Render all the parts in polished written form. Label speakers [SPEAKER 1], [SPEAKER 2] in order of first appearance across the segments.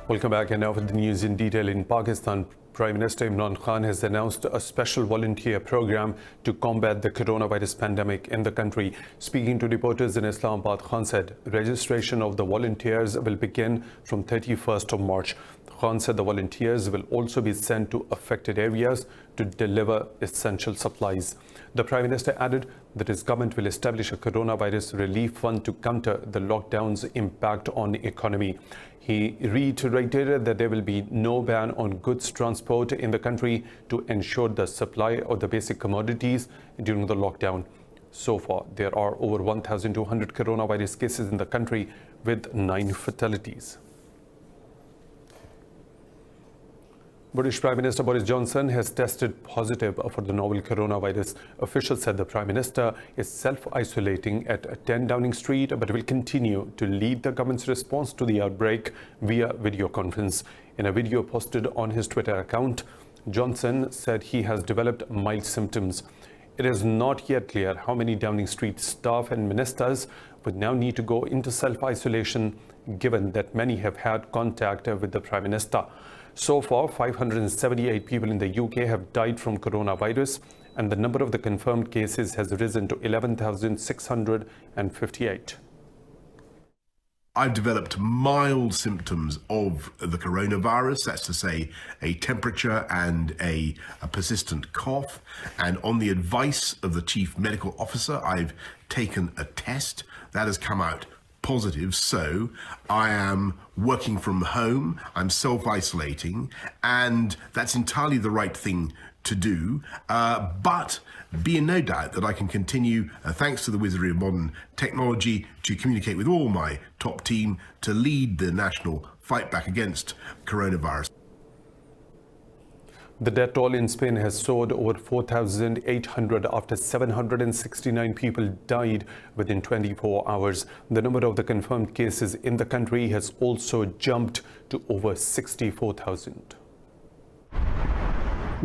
[SPEAKER 1] Welcome back, and now for the news in detail. In Pakistan, Prime Minister Imran Khan has announced a special volunteer program to combat the coronavirus pandemic in the country. Speaking to reporters in Islamabad, Khan said registration of the volunteers will begin from 31st of March. Khan said the volunteers will also be sent to affected areas to deliver essential supplies. The Prime Minister added that his government will establish a coronavirus relief fund to counter the lockdown's impact on the economy. He reiterated that there will be no ban on goods transport in the country to ensure the supply of the basic commodities during the lockdown. So far, there are over 1,200 coronavirus cases in the country with 9 fatalities. British Prime Minister Boris Johnson has tested positive for the novel coronavirus. Officials said the Prime Minister is self-isolating at 10 Downing Street, but will continue to lead the government's response to the outbreak via video conference. In a video posted on his Twitter account, Johnson said he has developed mild symptoms. It is not yet clear how many Downing Street staff and ministers would now need to go into self-isolation, given that many have had contact with the Prime Minister. So far, 578 people in the UK have died from coronavirus, and the number of the confirmed cases has risen to 11,658.
[SPEAKER 2] I've developed mild symptoms of the coronavirus, that's to say a temperature and a persistent cough. And on the advice of the Chief Medical Officer, I've taken a test that has come out positive, so I am working from home, I'm self-isolating, and that's entirely the right thing to do, but be in no doubt that I can continue, thanks to the wizardry of modern technology, to communicate with all my top team to lead the national fight back against coronavirus.
[SPEAKER 1] The death toll in Spain has soared over 4,800 after 769 people died within 24 hours. The number of the confirmed cases in the country has also jumped to over 64,000.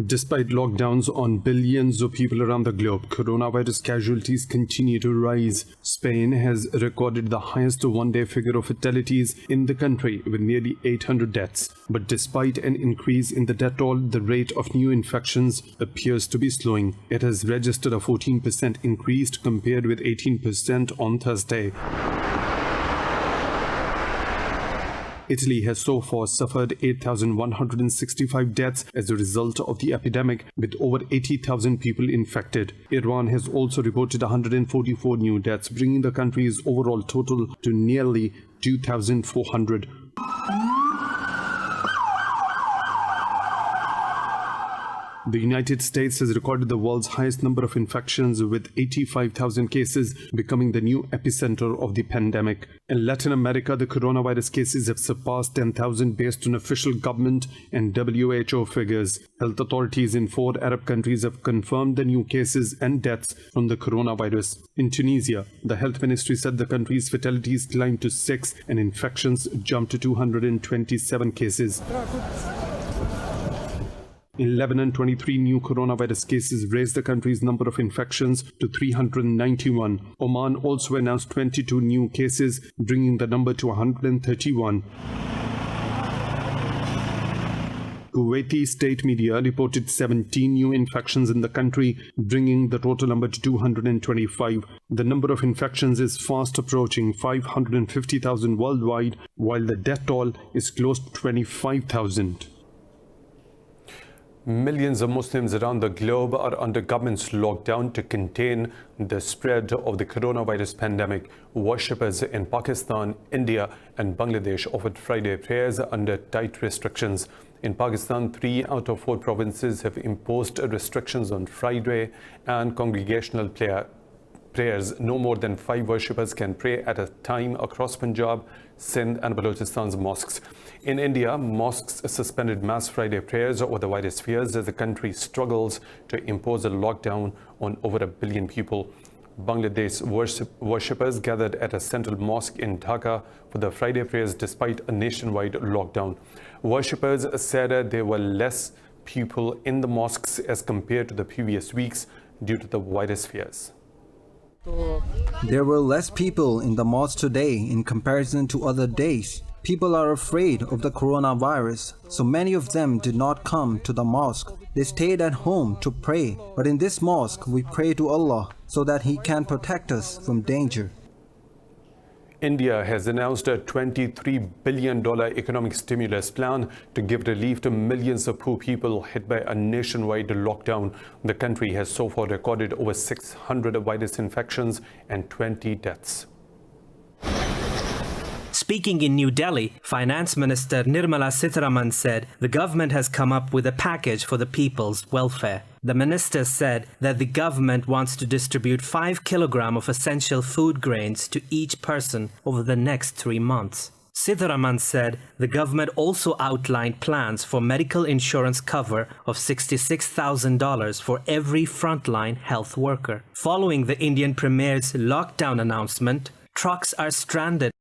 [SPEAKER 1] Despite lockdowns on billions of people around the globe, coronavirus casualties continue to rise. Spain has recorded the highest one-day figure of fatalities in the country with nearly 800 deaths. But despite an increase in the death toll, the rate of new infections appears to be slowing. It has registered a 14% increase compared with 18% on Thursday. Italy has so far suffered 8,165 deaths as a result of the epidemic, with over 80,000 people infected. Iran has also reported 144 new deaths, bringing the country's overall total to nearly 2,400. The United States has recorded the world's highest number of infections, with 85,000 cases, becoming the new epicenter of the pandemic. In Latin America, the coronavirus cases have surpassed 10,000 based on official government and WHO figures. Health authorities in 4 Arab countries have confirmed the new cases and deaths from the coronavirus. In Tunisia, the health ministry said the country's fatalities climbed to 6 and infections jumped to 227 cases. In Lebanon, 23 new coronavirus cases raised the country's number of infections to 391. Oman also announced 22 new cases, bringing the number to 131. Kuwaiti state media reported 17 new infections in the country, bringing the total number to 225. The number of infections is fast approaching 550,000 worldwide, while the death toll is close to 25,000. Millions of Muslims around the globe are under government's lockdown to contain the spread of the coronavirus pandemic. Worshippers in Pakistan, India and Bangladesh offered Friday prayers under tight restrictions. In Pakistan, 3 out of 4 provinces have imposed restrictions on Friday and congregational prayers. No more than 5 worshippers can pray at a time across Punjab, Sindh and Balochistan's mosques. In India, mosques suspended Mass Friday prayers over the virus fears as the country struggles to impose a lockdown on over 1 billion people. Bangladesh worshippers gathered at a central mosque in Dhaka for the Friday prayers despite a nationwide lockdown. Worshippers said there were less people in the mosques as compared to the previous weeks due to the virus fears.
[SPEAKER 3] There were less people in the mosque today in comparison to other days. People are afraid of the coronavirus, so many of them did not come to the mosque. They stayed at home to pray. But in this mosque, we pray to Allah so that He can protect us from danger.
[SPEAKER 1] India has announced a $23 billion economic stimulus plan to give relief to millions of poor people hit by a nationwide lockdown. The country has so far recorded over 600 virus infections and 20 deaths.
[SPEAKER 4] Speaking in New Delhi, Finance Minister Nirmala Sitharaman said the government has come up with a package for the people's welfare. The minister said that the government wants to distribute 5 kilograms of essential food grains to each person over the next 3 months. Sitharaman said the government also outlined plans for medical insurance cover of $66,000 for every frontline health worker. Following the Indian Premier's lockdown announcement, trucks are stranded.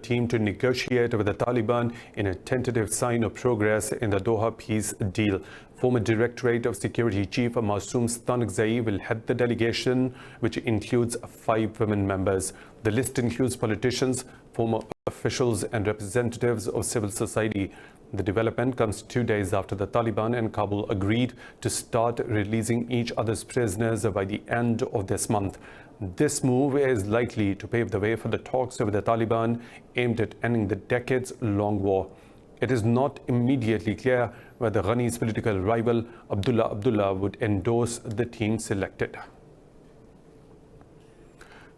[SPEAKER 1] Team to negotiate with the Taliban in a tentative sign of progress in the Doha peace deal. Former Directorate of Security Chief Masoom Stanakzai will head the delegation, which includes 5 women members. The list includes politicians, former officials and representatives of civil society. The development comes 2 days after the Taliban and Kabul agreed to start releasing each other's prisoners by the end of this month. This move is likely to pave the way for the talks with the Taliban aimed at ending the decades-long war. It is not immediately clear whether Ghani's political rival Abdullah would endorse the team selected.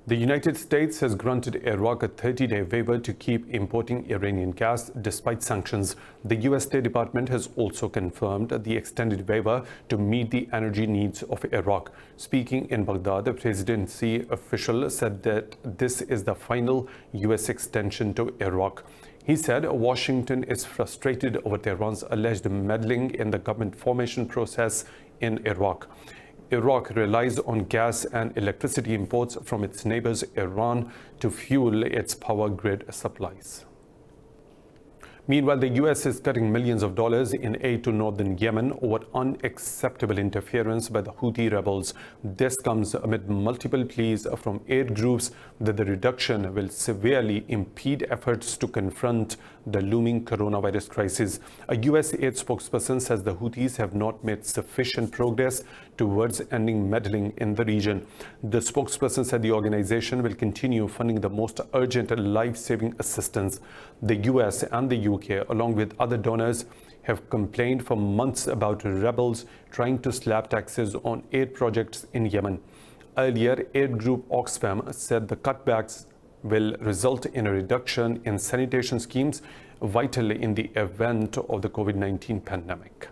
[SPEAKER 1] The United States has granted Iraq a 30-day waiver to keep importing Iranian gas despite sanctions. The U.S. State Department has also confirmed the extended waiver to meet the energy needs of Iraq. Speaking in Baghdad, the presidency official said that this is the final U.S. extension to Iraq. He said Washington is frustrated over Tehran's alleged meddling in the government formation process in Iraq. Iraq relies on gas and electricity imports from its neighbors Iran to fuel its power grid supplies. Meanwhile, the U.S. is cutting millions of dollars in aid to northern Yemen over unacceptable interference by the Houthi rebels. This comes amid multiple pleas from aid groups that the reduction will severely impede efforts to confront the looming coronavirus crisis. A U.S. aid spokesperson says the Houthis have not made sufficient progress towards ending meddling in the region. The spokesperson said the organization will continue funding the most urgent life-saving assistance. The U.S. and the UK, along with other donors, have complained for months about rebels trying to slap taxes on aid projects in Yemen. Earlier, aid group Oxfam said the cutbacks will result in a reduction in sanitation schemes vital in the event of the COVID-19 pandemic.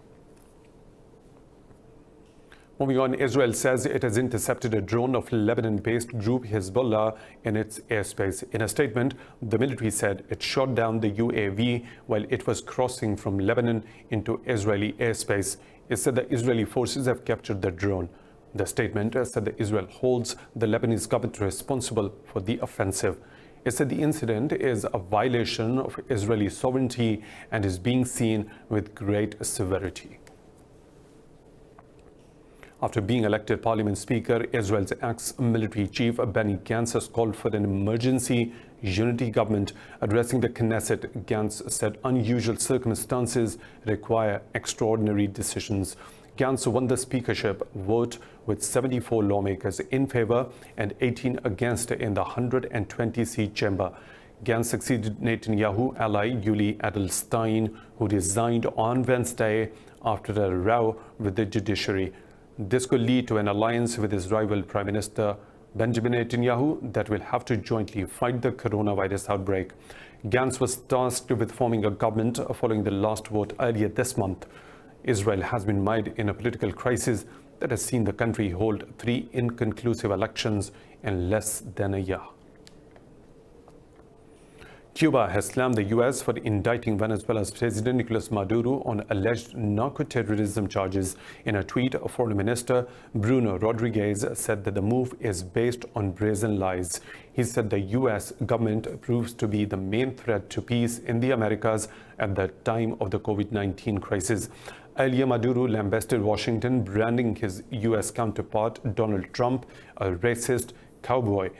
[SPEAKER 1] Moving on, Israel says it has intercepted a drone of Lebanon-based group HEZBOLLAH in its airspace. In a statement, the military said it shot down the UAV while it was crossing from Lebanon into Israeli airspace. It said the Israeli forces have captured the drone. The statement said that Israel holds the Lebanese government responsible for the offensive. It said the incident is a violation of Israeli sovereignty and is being seen with great severity. After being elected Parliament Speaker, Israel's ex-military chief Benny Gantz has called for an emergency unity government. Addressing the Knesset, Gantz said unusual circumstances require extraordinary decisions. Gantz won the speakership vote with 74 lawmakers in favor and 18 against in the 120-seat chamber. Gantz succeeded Netanyahu ally Yuli Edelstein, who resigned on Wednesday after a row with the judiciary. This could lead to an alliance with his rival Prime Minister Benjamin Netanyahu that will have to jointly fight the coronavirus outbreak. Gantz was tasked with forming a government following the last vote earlier this month. Israel has been mired in a political crisis that has seen the country hold 3 inconclusive elections in less than a year. Cuba has slammed the U.S. for indicting Venezuela's President Nicolas Maduro on alleged narco-terrorism charges. In a tweet, Foreign Minister Bruno Rodriguez said that the move is based on brazen lies. He said the U.S. government proves to be the main threat to peace in the Americas at the time of the COVID-19 crisis. Earlier, Maduro lambasted Washington, branding his U.S. counterpart Donald Trump a racist cowboy.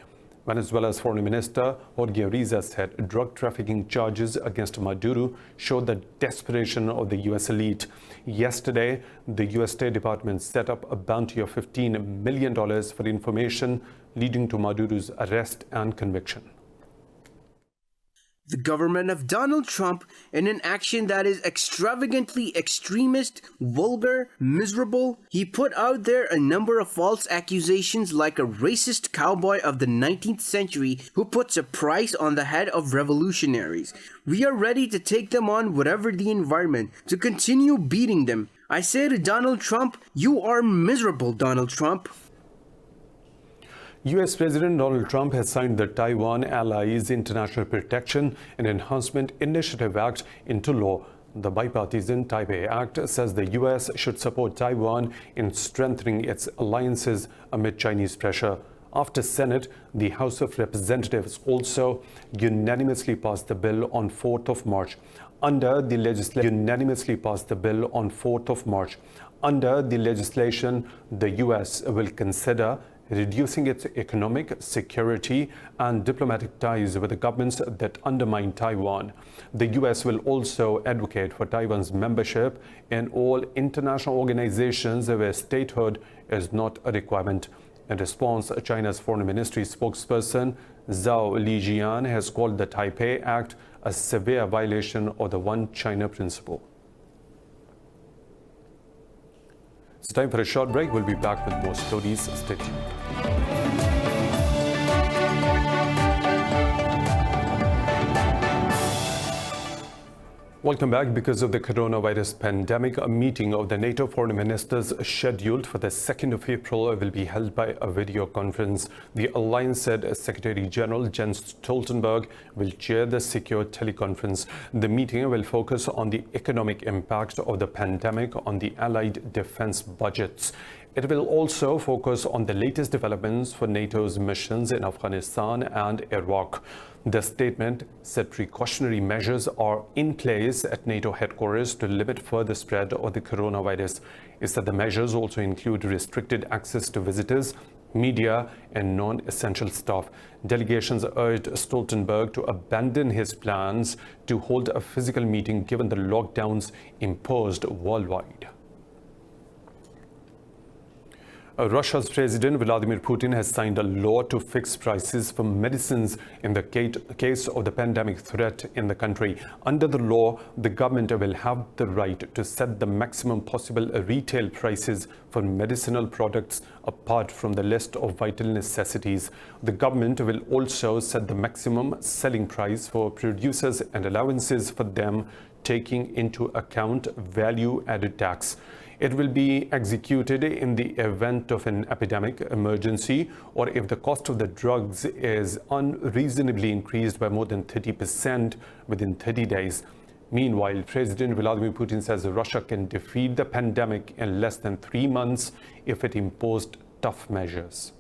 [SPEAKER 1] Venezuela's Foreign Minister Jorge Riza said drug trafficking charges against Maduro showed the desperation of the U.S. elite. Yesterday, the U.S. State Department set up a bounty of $15 million for information leading to Maduro's arrest and conviction.
[SPEAKER 5] The government of Donald Trump, in an action that is extravagantly extremist, vulgar, miserable, he put out there a number of false accusations like a racist cowboy of the 19th century who puts a price on the head of revolutionaries. We are ready to take them on whatever the environment, to continue beating them. I say to Donald Trump, you are miserable, Donald Trump.
[SPEAKER 1] U.S. President Donald Trump has signed the Taiwan Allies International Protection and Enhancement Initiative Act into law. The bipartisan Taipei Act says the U.S. should support Taiwan in strengthening its alliances amid Chinese pressure. After Senate, the House of Representatives also unanimously passed the bill on 4th of March. Under the legislation, the U.S. will consider reducing its economic, security, and diplomatic ties with the governments that undermine Taiwan. The U.S. will also advocate for Taiwan's membership in all international organizations where statehood is not a requirement. In response, China's Foreign Ministry spokesperson Zhao Lijian has called the Taipei Act a severe violation of the One China principle. It's time for a short break. We'll be back with more stories. Stay tuned. Welcome back. Because of the coronavirus pandemic, a meeting of the NATO foreign ministers scheduled for the 2nd of April will be held by a video conference. The alliance said Secretary General Jens Stoltenberg will chair the secure teleconference. The meeting will focus on the economic impact of the pandemic on the Allied defense budgets. It will also focus on the latest developments for NATO's missions in Afghanistan and Iraq. The statement said precautionary measures are in place at NATO headquarters to limit further spread of the coronavirus. It said the measures also include restricted access to visitors, media, and non-essential staff. Delegations urged Stoltenberg to abandon his plans to hold a physical meeting given the lockdowns imposed worldwide. Russia's President Vladimir Putin has signed a law to fix prices for medicines in the case of the pandemic threat in the country. Under the law, the government will have the right to set the maximum possible retail prices for medicinal products apart from the list of vital necessities. The government will also set the maximum selling price for producers and allowances for them, taking into account value-added tax. It will be executed in the event of an epidemic emergency or if the cost of the drugs is unreasonably increased by more than 30% within 30 days. Meanwhile, President Vladimir Putin says Russia can defeat the pandemic in less than 3 months if it imposed tough measures.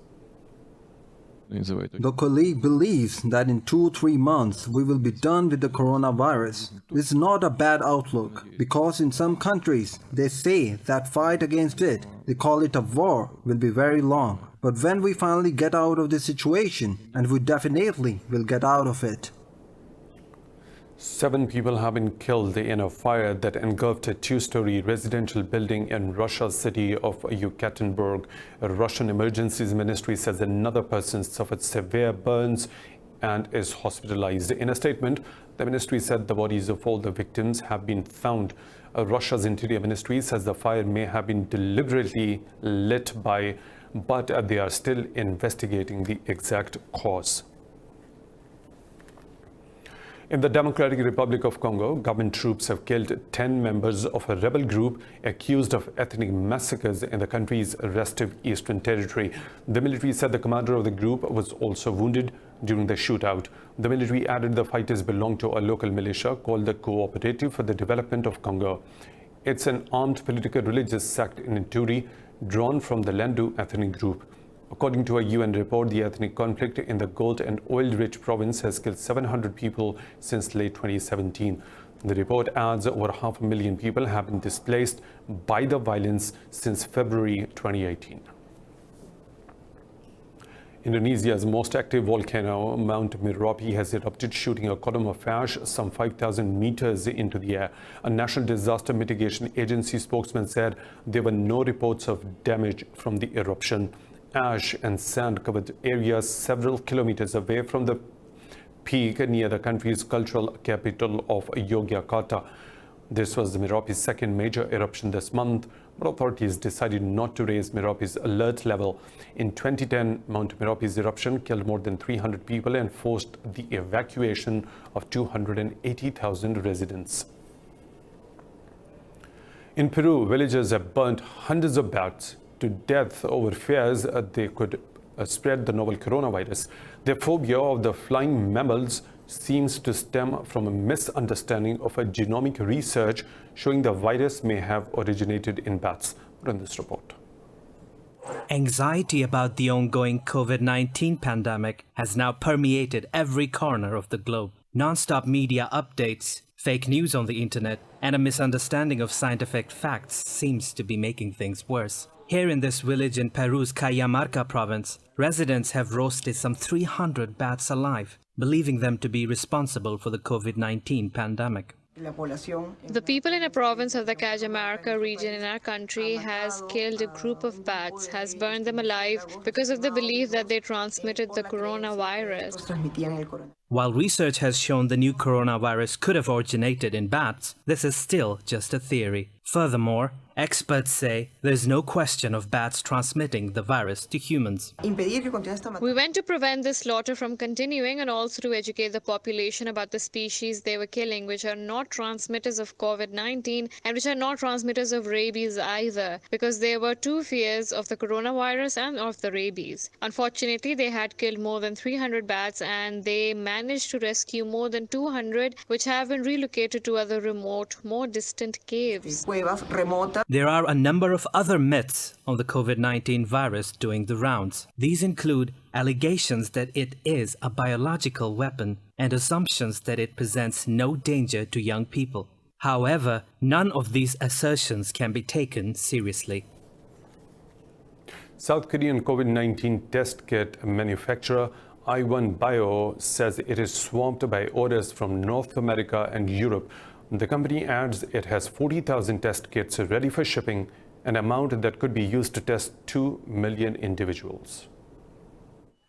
[SPEAKER 3] The colleague believes that in 2-3 months we will be done with the coronavirus. It's not a bad outlook because in some countries they say that fight against it, they call it a war, will be very long. But when we finally get out of this situation, and we definitely will get out of it.
[SPEAKER 1] 7 people have been killed in a fire that engulfed a 2-story residential building in Russia's city of Yekaterinburg. A Russian emergencies ministry says another person suffered severe burns and is hospitalized. In a statement, the ministry said the bodies of all the victims have been found. Russia's interior ministry says the fire may have been deliberately lit but they are still investigating the exact cause. In the Democratic Republic of Congo, government troops have killed 10 members of a rebel group accused of ethnic massacres in the country's restive eastern territory. The military said the commander of the group was also wounded during the shootout. The military added the fighters belong to a local militia called the Cooperative for the Development of Congo. It's an armed political religious sect in Ituri drawn from the Lendu ethnic group. According to a UN report, the ethnic conflict in the gold and oil-rich province has killed 700 people since late 2017. The report adds over 500,000 people have been displaced by the violence since February 2018. Indonesia's most active volcano, Mount Merapi, has erupted, shooting a column of ash some 5,000 meters into the air. A National Disaster Mitigation Agency spokesman said there were no reports of damage from the eruption. Ash and sand covered areas several kilometers away from the peak near the country's cultural capital of Yogyakarta. This was Merapi's second major eruption this month, but authorities decided not to raise Merapi's alert level. In 2010, Mount Merapi's eruption killed more than 300 people and forced the evacuation of 280,000 residents. In Peru, villagers have burnt hundreds of bats to death over fears they could spread the novel coronavirus. Their phobia of the flying mammals seems to stem from a misunderstanding of a genomic research showing the virus may have originated in bats. Run this report.
[SPEAKER 4] Anxiety about the ongoing COVID-19 pandemic has now permeated every corner of the globe. Non-stop media updates, fake news on the internet, and a misunderstanding of scientific facts seems to be making things worse. Here in this village in Peru's Cajamarca province, residents have roasted some 300 bats alive, believing them to be responsible for the COVID-19 pandemic.
[SPEAKER 6] The people in a province of the Cajamarca region in our country has killed a group of bats, has burned them alive because of the belief that they transmitted the coronavirus.
[SPEAKER 4] While research has shown the new coronavirus could have originated in bats, this is still just a theory. Furthermore, experts say there's no question of bats transmitting the virus to humans.
[SPEAKER 6] We went to prevent this slaughter from continuing and also to educate the population about the species they were killing, which are not transmitters of COVID-19 and which are not transmitters of rabies either, because there were two fears of the coronavirus and of the rabies. Unfortunately, they had killed more than 300 bats and they managed to rescue more than 200, which have been relocated to other remote, more distant caves.
[SPEAKER 4] There are a number of other myths on the COVID-19 virus doing the rounds. These include allegations that it is a biological weapon and assumptions that it presents no danger to young people. However, none of these assertions can be taken seriously.
[SPEAKER 1] South Korean COVID-19 test kit manufacturer TAIWAN Bio says it is swamped by orders from North America and Europe. The company adds it has 40,000 test kits ready for shipping, an amount that could be used to test 2 million individuals.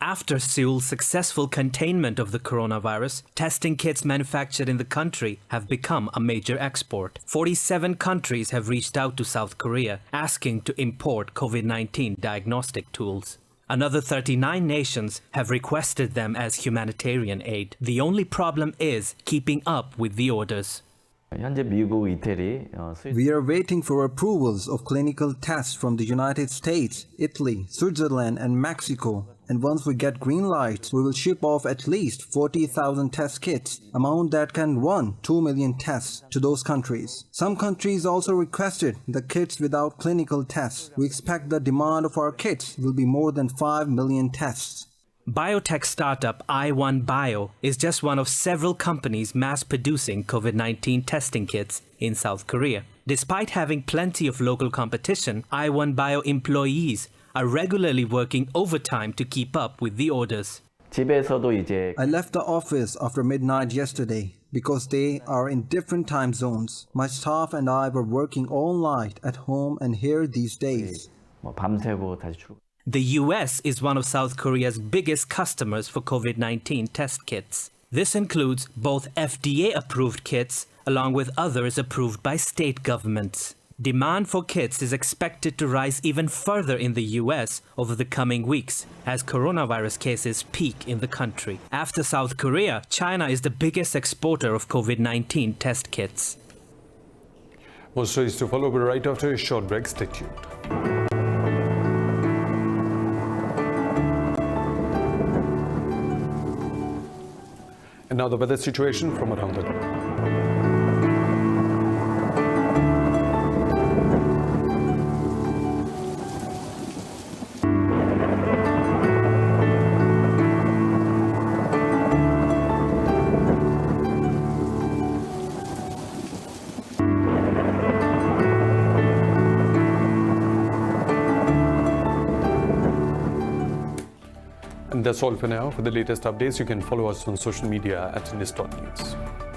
[SPEAKER 4] After Seoul's successful containment of the coronavirus, testing kits manufactured in the country have become a major export. 47 countries have reached out to South Korea asking to import COVID-19 diagnostic tools. Another 39 nations have requested them as humanitarian aid. The only problem is keeping up with the orders.
[SPEAKER 3] We are waiting for approvals of clinical tests from the United States, Italy, Switzerland and Mexico. And once we get green lights, we will ship off at least 40,000 test kits, amount that can run 2 million tests to those countries. Some countries also requested the kits without clinical tests. We expect the demand of our kits will be more than 5 million tests.
[SPEAKER 4] Biotech startup TAIWAN Bio is just one of several companies mass-producing COVID-19 testing kits in South Korea. Despite having plenty of local competition, TAIWAN Bio employees are regularly working overtime to keep up with the orders.
[SPEAKER 3] I left the office after midnight yesterday because they are in different time zones. My staff and I were working all night at home and here these days.
[SPEAKER 4] The US is one of South Korea's biggest customers for COVID-19 test kits. This includes both FDA-approved kits along with others approved by state governments. Demand for kits is expected to rise even further in the US over the coming weeks as coronavirus cases peak in the country. After South Korea, China is the biggest exporter of COVID-19 test kits.
[SPEAKER 1] More stories to follow, but right after a short break. Stay tuned. And now the weather situation from around the globe. That's all for now. For the latest updates, you can follow us on social media at indus.news.